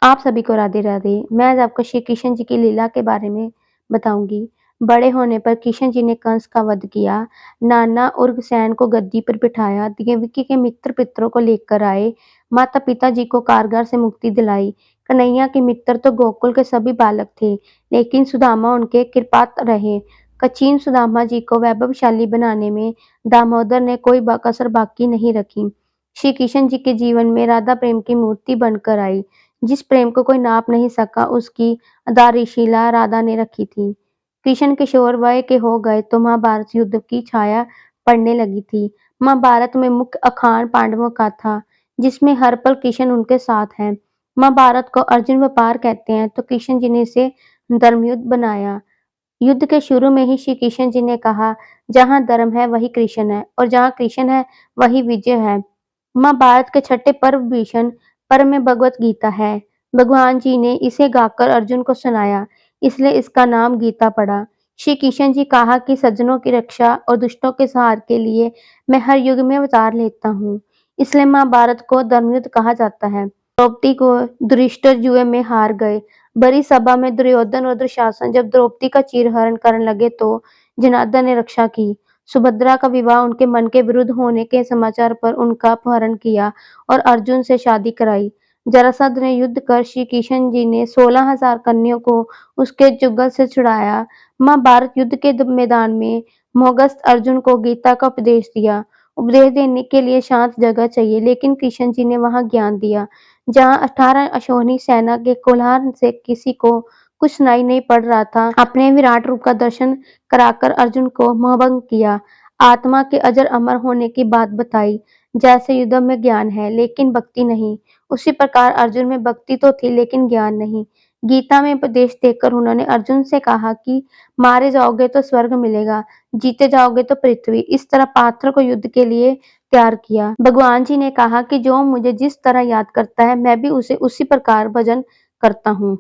आप सभी को राधे राधे। मैं आज आपको श्री कृष्ण जी की लीला के बारे में बताऊंगी। बड़े होने पर कृष्ण जी ने कंस का वध किया, नाना उग्रसेन को गद्दी पर बिठाया, देवकी के मित्र पितरों को लेकर आए, माता पिता जी को कारागार से मुक्ति दिलाई। कन्हैया के मित्र तो गोकुल के सभी बालक थे, लेकिन सुदामा उनके कृपात्र रहे। कचिन सुदामा जी को वैभवशाली बनाने में दामोदर ने कोई कसर बाकी नहीं रखी। श्री कृष्ण जी के जीवन में राधा प्रेम की मूर्ति बनकर आई। जिस प्रेम को कोई नाप नहीं सका, उसकी आधारशिला राधा ने रखी थी। कृष्ण किशोर वय के हो गए तो महाभारत युद्ध की छाया पड़ने लगी थी। महाभारत में मुख्य अखान पांडवों का था, जिसमें हर पल कृष्ण उनके साथ है। महाभारत को अर्जुन व्यापार कहते हैं, तो कृष्ण जी ने इसे धर्मयुद्ध बनाया। युद्ध के शुरू में ही श्री कृष्ण जी ने कहा, जहाँ धर्म है वही कृष्ण है, और जहाँ कृष्ण है वही विजय है। महाभारत के छठे पर्व भीषण पर्व में भगवत गीता है। भगवान जी ने इसे गाकर अर्जुन को सुनाया, इसलिए इसका नाम गीता पड़ा। श्री कृष्ण जी कहा कि सज्जनों की रक्षा और दुष्टों के संहार के लिए मैं हर युग में अवतार लेता हूँ। इसलिए महाभारत को धर्मयुद्ध कहा जाता है। द्रौपदी को धृतराष्ट्र जुए में हार गए। बड़ी सभा में दुर्योधन और दुशासन जब द्रौपदी का चीरहरण करने लगे तो जनार्दन ने रक्षा की। सुभद्रा का विवाह उनके मन के विरुद्ध होने के समाचार पर उनका अपहरण किया और अर्जुन से शादी कराई। जरासंध ने युद्ध कर श्री कृष्ण जी ने 16,000 कन्याओं को उसके जुगल से छुड़ाया। महाभारत युद्ध के मैदान में मोहगस्त अर्जुन को गीता का उपदेश दिया। उपदेश देने के लिए शांत जगह चाहिए, लेकिन कृष्ण जी ने वहां ज्ञान दिया, जहां 18 अश्वनी सेना के कोलाहल से किसी को कुछ सुनाई नहीं पड़ रहा था। अपने विराट रूप का दर्शन कराकर अर्जुन को मोहभंग किया। आत्मा के अजर अमर होने की बात बताई। जैसे युद्ध में ज्ञान है लेकिन भक्ति नहीं, उसी प्रकार अर्जुन में भक्ति तो थी लेकिन ज्ञान नहीं। गीता में उपदेश देकर उन्होंने अर्जुन से कहा कि मारे जाओगे तो स्वर्ग मिलेगा, जीते जाओगे तो पृथ्वी। इस तरह पात्र को युद्ध के लिए तैयार किया। भगवान जी ने कहा कि जो मुझे जिस तरह याद करता है, मैं भी उसे उसी प्रकार भजन करता हूँ।